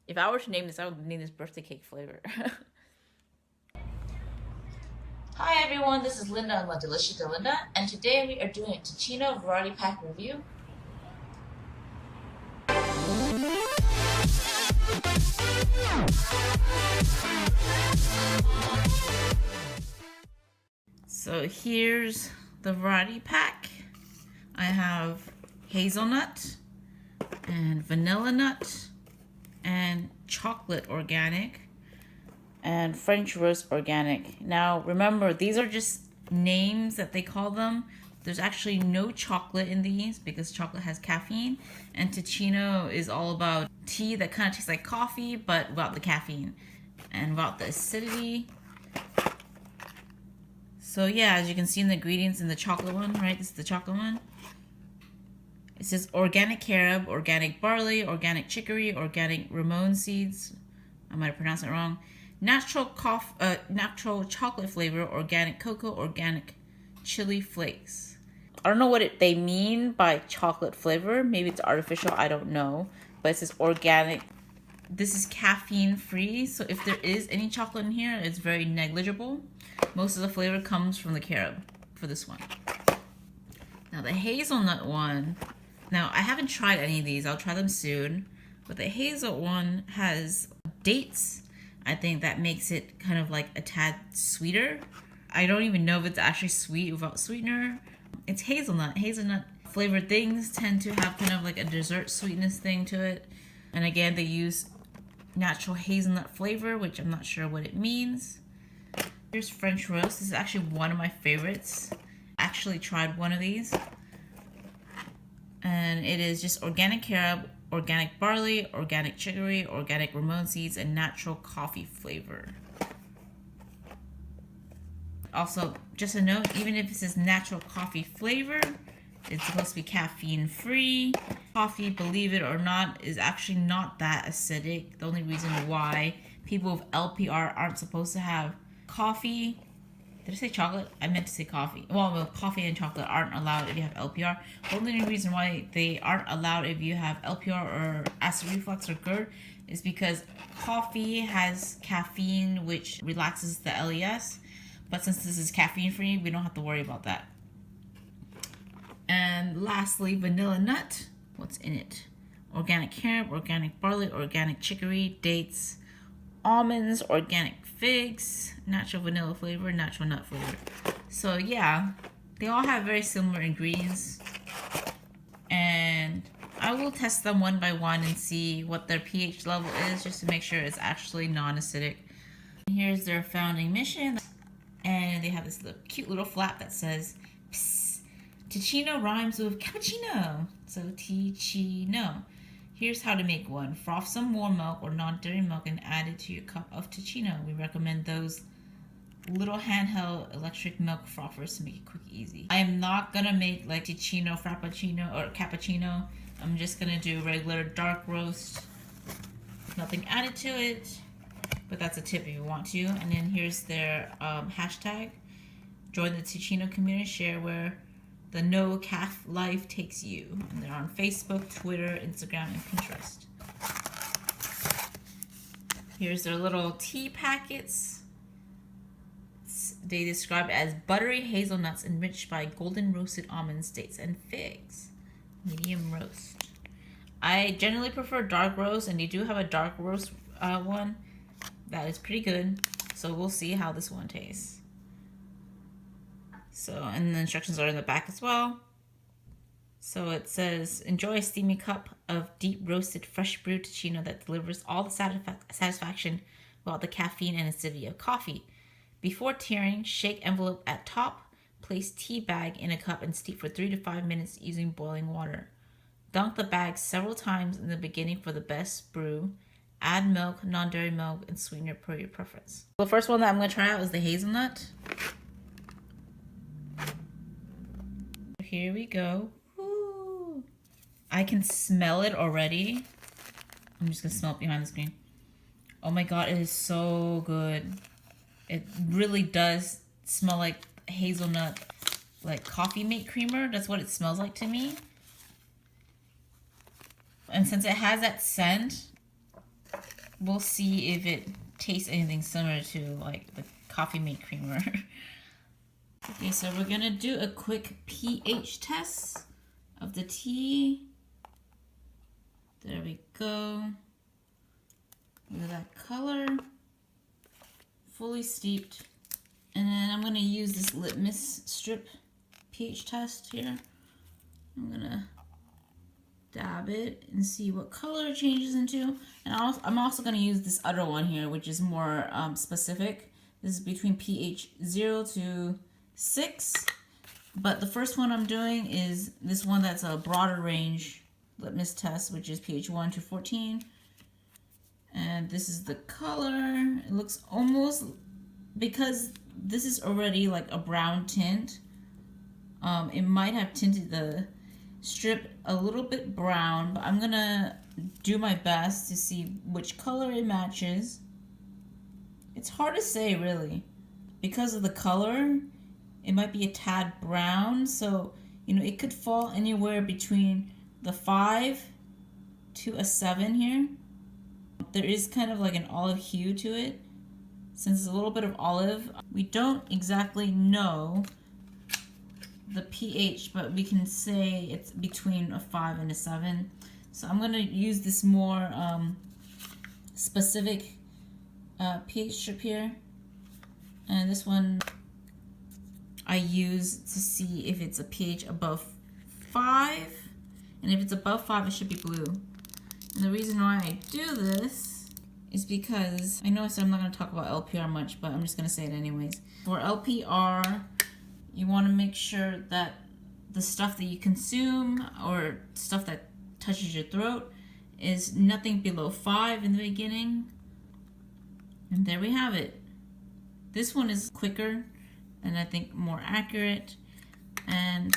If I were to name this, I would name this birthday cake flavor. Hi everyone, this is Linda on La Delicious de Linda, and today we are doing a Teeccino variety pack review. So here's the variety pack. I have hazelnut and vanilla nut and chocolate organic and French roast organic. Now remember, these are just names that they call them. There's actually no chocolate in these because chocolate has caffeine, and Teeccino is all about tea that kind of tastes like coffee but without the caffeine and without the acidity. So yeah, as you can see in the ingredients in the chocolate one, right? This is the chocolate one. It says organic carob, organic barley, organic chicory, organic Ramon seeds. I might have pronounced it wrong. Natural chocolate flavor, organic cocoa, organic chili flakes. I don't know what they mean by chocolate flavor. Maybe it's artificial, I don't know. But it says organic. This is caffeine free, so if there is any chocolate in here, it's very negligible. Most of the flavor comes from the carob for this one. Now the hazelnut one, now I haven't tried any of these, I'll try them soon, but the hazel one has dates. I think that makes it kind of like a tad sweeter. I don't even know if it's actually sweet without sweetener. It's hazelnut. Hazelnut flavored things tend to have kind of like a dessert sweetness thing to it. And again, they use natural hazelnut flavor, which I'm not sure what it means. Here's French roast. This is actually one of my favorites. I actually tried one of these. And it is just organic carob, organic barley, organic chicory, organic Ramon seeds, and natural coffee flavor. Also, just a note, even if it says natural coffee flavor, it's supposed to be caffeine free. Coffee, believe it or not, is actually not that acidic. The only reason why people with LPR aren't supposed to have coffee. Did I say chocolate? I meant to say coffee. Well, coffee and chocolate aren't allowed if you have LPR. The only reason why they aren't allowed if you have LPR or acid reflux or GERD is because coffee has caffeine, which relaxes the LES. But since this is caffeine free, we don't have to worry about that. And lastly, vanilla nut. What's in it? Organic carob, organic barley, organic chicory, dates, almonds, organic figs, natural vanilla flavor, natural nut flavor. So yeah, they all have very similar ingredients. And I will test them one by one and see what their pH level is just to make sure it's actually non-acidic. Here's their founding mission. And they have this cute little flap that says, Psst, Teeccino rhymes with cappuccino. So Teeccino. Here's how to make one. Froth some warm milk or non-dairy milk and add it to your cup of Teeccino. We recommend those little handheld electric milk frothers to make it quick and easy. I am not gonna make like Teeccino, frappuccino, or cappuccino. I'm just gonna do regular dark roast. Nothing added to it. But that's a tip if you want to. And then here's their hashtag. Join the Teeccino community, share where the no calf life takes you. And they're on Facebook, Twitter, Instagram, and Pinterest. Here's their little tea packets. They describe it as buttery hazelnuts enriched by golden roasted almonds, dates, and figs. Medium roast. I generally prefer dark roast, and they do have a dark roast one. That is pretty good. So we'll see how this one tastes. So, and the instructions are in the back as well. So it says, enjoy a steamy cup of deep roasted fresh brewed Teeccino that delivers all the satisfaction without the caffeine and acidity of coffee. Before tearing, shake envelope at top, place tea bag in a cup and steep for 3 to 5 minutes using boiling water. Dunk the bag several times in the beginning for the best brew. Add milk, non-dairy milk, and sweetener per your preference. The first one that I'm going to try out is the hazelnut. Here we go. Ooh. I can smell it already. I'm just going to smell it behind the screen. Oh my god, it is so good. It really does smell like hazelnut, like coffee mate creamer. That's what it smells like to me. And since it has that scent, we'll see if it tastes anything similar to like the Coffee Mate creamer. Okay, so we're gonna do a quick pH test of the tea. There we go. Look at that color. Fully steeped. And then I'm gonna use this litmus strip pH test here. I'm gonna dab it and see what color it changes into. And I'm also gonna use this other one here, which is more specific. This is between pH 0 to 6. But the first one I'm doing is this one that's a broader range litmus test, which is pH 1 to 14. And this is the color. It looks almost, because this is already like a brown tint, it might have tinted the strip a little bit brown, but I'm gonna do my best to see which color it matches. It's hard to say really. Because of the color, it might be a tad brown, so you know, it could fall anywhere between the 5 to a 7 here. There is kind of like an olive hue to it. Since it's a little bit of olive, we don't exactly know the pH, but we can say it's between a 5 and a 7. So I'm going to use this more specific pH strip here. And this one I use to see if it's a pH above 5. And if it's above 5, it should be blue. And the reason why I do this is because I know I said I'm not going to talk about LPR much, but I'm just going to say it anyways. For LPR, you want to make sure that the stuff that you consume or stuff that touches your throat is nothing below 5 in the beginning. And there we have it. This one is quicker and I think more accurate. And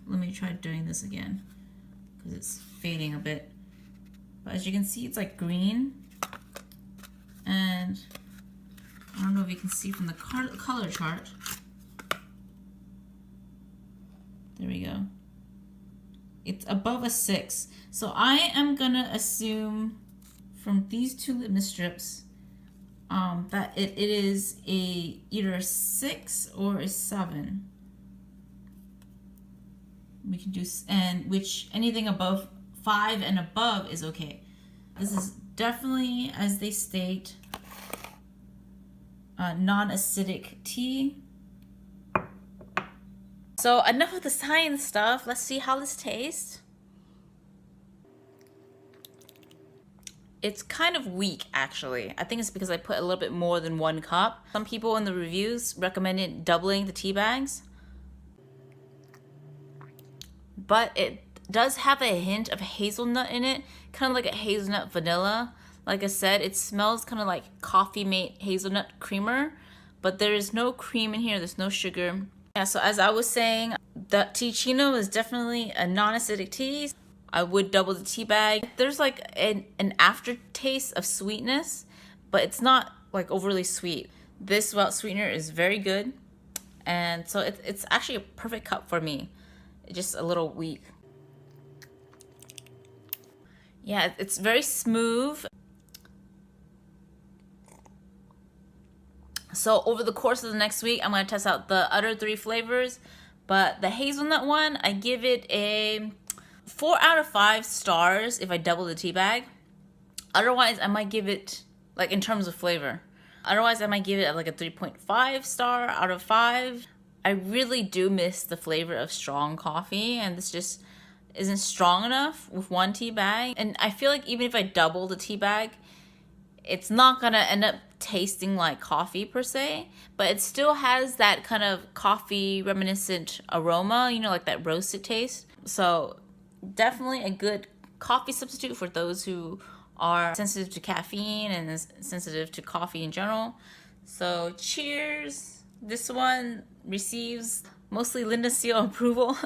let me try doing this again because it's fading a bit. But as you can see, it's like green. And I don't know if you can see from the color chart. There we go. It's above a 6. So I am gonna assume from these two litmus strips that it is either a 6 or a 7. We can do, and which anything above 5 and above is okay. This is definitely, as they state, non-acidic tea. So enough of the science stuff. Let's see how this tastes. It's kind of weak, actually. I think it's because I put a little bit more than 1 cup. Some people in the reviews recommended doubling the tea bags. But it does have a hint of hazelnut in it, kind of like a hazelnut vanilla. Like I said, it smells kind of like Coffee Mate hazelnut creamer, but there is no cream in here, there's no sugar. Yeah, so as I was saying, the Teeccino is definitely a non-acidic tea. I would double the tea bag. There's like an aftertaste of sweetness, but it's not like overly sweet. This without sweetener is very good, and so it's actually a perfect cup for me. It's just a little weak. Yeah, it's very smooth. So over the course of the next week, I'm going to test out the other 3 flavors. But the hazelnut one, I give it a 4 out of 5 stars if I double the tea bag. Otherwise, I might give it, like in terms of flavor. Otherwise, I might give it like a 3.5 star out of 5. I really do miss the flavor of strong coffee, and this just isn't strong enough with 1 tea bag. And I feel like even if I double the tea bag, it's not gonna end up tasting like coffee per se, but it still has that kind of coffee reminiscent aroma, you know, like that roasted taste. So definitely a good coffee substitute for those who are sensitive to caffeine and is sensitive to coffee in general. So cheers. This one receives mostly Linda seal approval.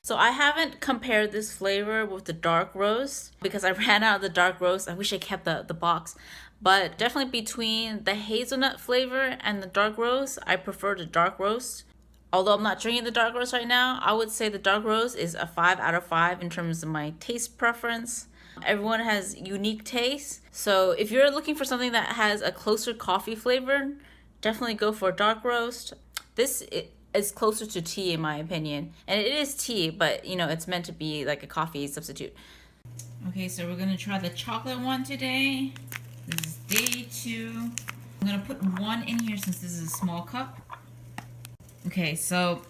So I haven't compared this flavor with the dark roast because I ran out of the dark roast. I wish I kept the box. But definitely between the hazelnut flavor and the dark roast, I prefer the dark roast. Although I'm not drinking the dark roast right now, I would say the dark roast is a 5 out of 5 in terms of my taste preference. Everyone has unique tastes. So if you're looking for something that has a closer coffee flavor, definitely go for a dark roast. This is closer to tea in my opinion. And it is tea, but you know, it's meant to be like a coffee substitute. Okay, so we're gonna try the chocolate one today. This is day 2. I'm gonna put one in here since this is a small cup. Okay, so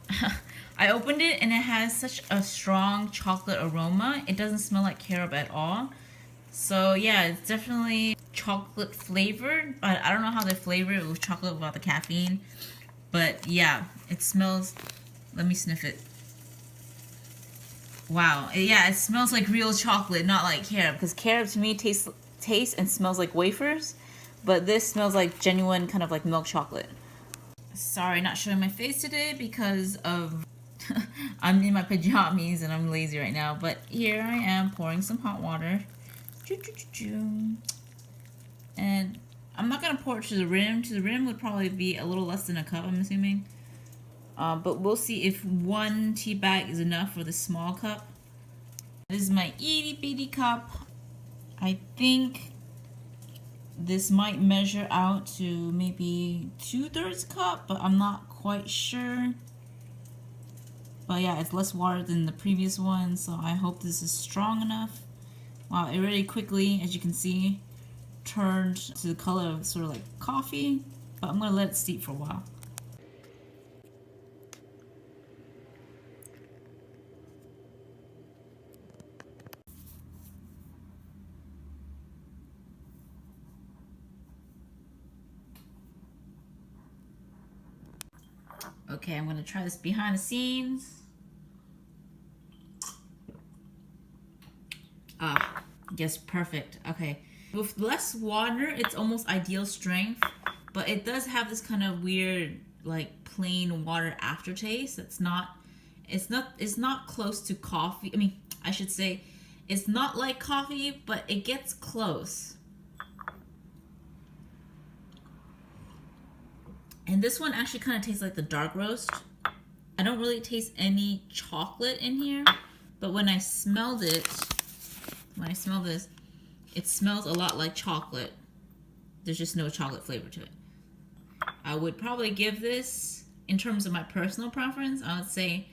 I opened it and it has such a strong chocolate aroma. It doesn't smell like carob at all. So yeah, it's definitely chocolate flavored, but I don't know how they flavor it with chocolate without the caffeine. But yeah, it smells, let me sniff it. Wow, yeah, it smells like real chocolate, not like carob, because carob to me tastes and smells like wafers, but this smells like genuine kind of like milk chocolate. Sorry, not showing my face today because of I'm in my pajamas and I'm lazy right now, but here I am pouring some hot water. And I'm not gonna pour it to the rim. To the rim would probably be a little less than a cup, I'm assuming. But we'll see if 1 tea bag is enough for the small cup. This is my itty bitty cup. I think this might measure out to maybe 2/3 cup, but I'm not quite sure. But yeah, it's less water than the previous one, so I hope this is strong enough. Wow, it really quickly, as you can see, turned to the color of sort of like coffee, but I'm gonna let it steep for a while. Okay, I'm gonna try this behind the scenes. Ah, yes, perfect. Okay, with less water, it's almost ideal strength, but it does have this kind of weird, like plain water aftertaste. It's not close to coffee. I mean, I should say, it's not like coffee, but it gets close. And this one actually kind of tastes like the dark roast. I don't really taste any chocolate in here, but when I smelled it, when I smell this, it smells a lot like chocolate. There's just no chocolate flavor to it. I would probably give this, in terms of my personal preference, I would say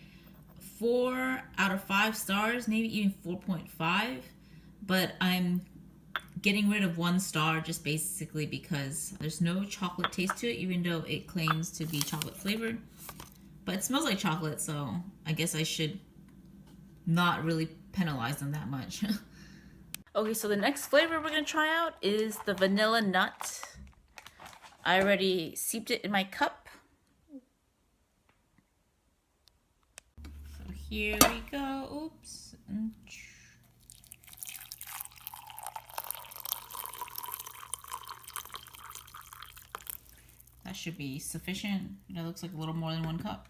4 out of 5 stars, maybe even 4.5. But I'm getting rid of 1 star just basically because there's no chocolate taste to it, even though it claims to be chocolate flavored. But it smells like chocolate, so I guess I should not really penalize them that much. Okay, so the next flavor we're gonna try out is the vanilla nut. I already seeped it in my cup. So here we go. Oops. That should be sufficient. That looks like a little more than 1 cup.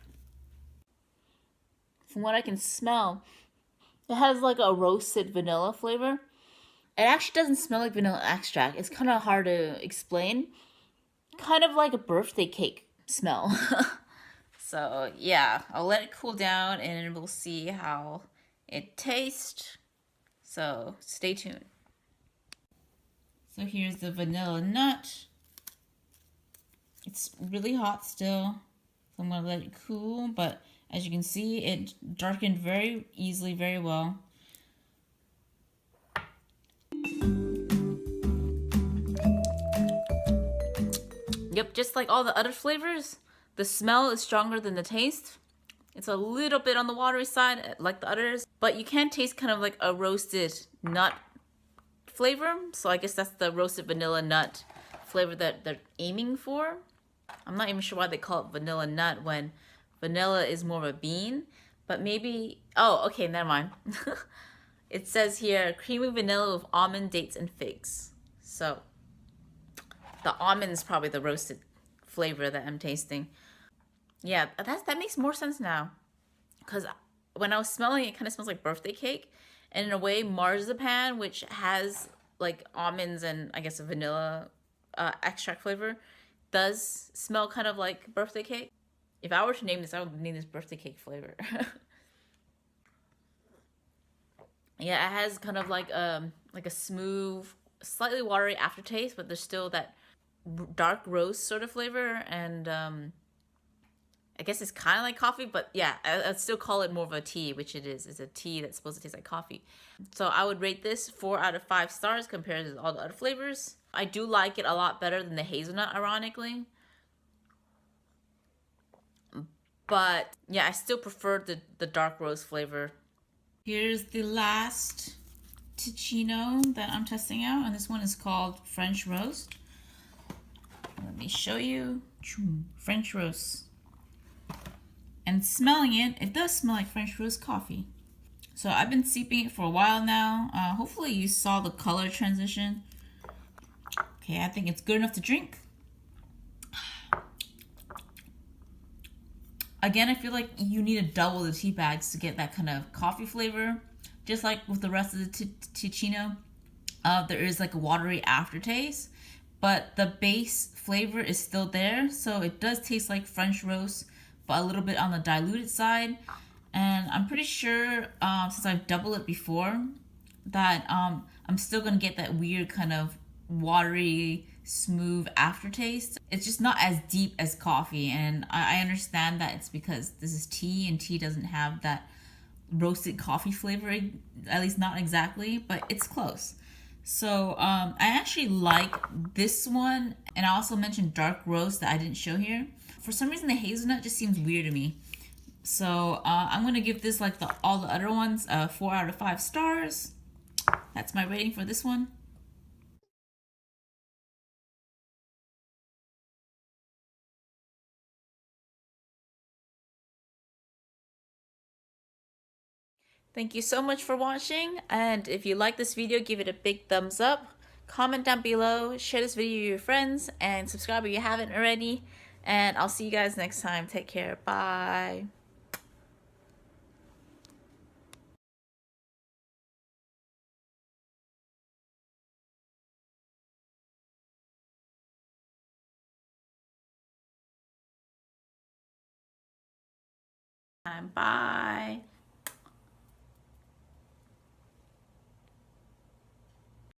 From what I can smell, it has like a roasted vanilla flavor. It actually doesn't smell like vanilla extract. It's kind of hard to explain. Kind of like a birthday cake smell. So yeah, I'll let it cool down and we'll see how it tastes. So stay tuned. So here's the vanilla nut. It's really hot still, so I'm gonna let it cool, but as you can see, it darkened very easily, very well. Yep, just like all the other flavors, the smell is stronger than the taste. It's a little bit on the watery side, like the others, but you can taste kind of like a roasted nut flavor. So I guess that's the roasted vanilla nut flavor that they're aiming for. I'm not even sure why they call it vanilla nut when vanilla is more of a bean, but maybe, oh, okay, never mind. It says here, creamy vanilla with almond, dates, and figs. So the almond is probably the roasted flavor that I'm tasting. Yeah, that makes more sense now. Because when I was smelling it, it kind of smells like birthday cake. And in a way, marzipan, which has like almonds and I guess a vanilla extract flavor, does smell kind of like birthday cake. If I were to name this, I would name this birthday cake flavor. Yeah, it has kind of like like a smooth, slightly watery aftertaste, but there's still that dark roast sort of flavor. And I guess it's kind of like coffee, but yeah, I'd still call it more of a tea, which it is. It's a tea that's supposed to taste like coffee. So I would rate this 4 out of 5 stars compared to all the other flavors. I do like it a lot better than the hazelnut, ironically. But yeah, I still prefer the dark roast flavor. Here's the last Teeccino that I'm testing out, and this one is called French Roast. Let me show you. French Roast. And smelling it, it does smell like French roast coffee. So I've been sipping it for a while now. Hopefully you saw the color transition. Okay, I think it's good enough to drink. Again, I feel like you need to double the tea bags to get that kind of coffee flavor. Just like with the rest of the Teeccino, there is like a watery aftertaste, but the base flavor is still there. So it does taste like French roast, but a little bit on the diluted side. And I'm pretty sure, since I've doubled it before, that I'm still gonna get that weird kind of watery, smooth aftertaste. It's just not as deep as coffee, and I understand that it's because this is tea, and tea doesn't have that roasted coffee flavor, at least not exactly, but it's close. So I actually like this one, and I also mentioned dark roast that I didn't show here. For some reason, the hazelnut just seems weird to me. So I'm gonna give this, like all the other ones, 4 out of 5 stars. That's my rating for this one. Thank you so much for watching, and if you like this video, give it a big thumbs up. Comment down below, share this video with your friends, and subscribe if you haven't already. And I'll see you guys next time. Take care. Bye. Bye.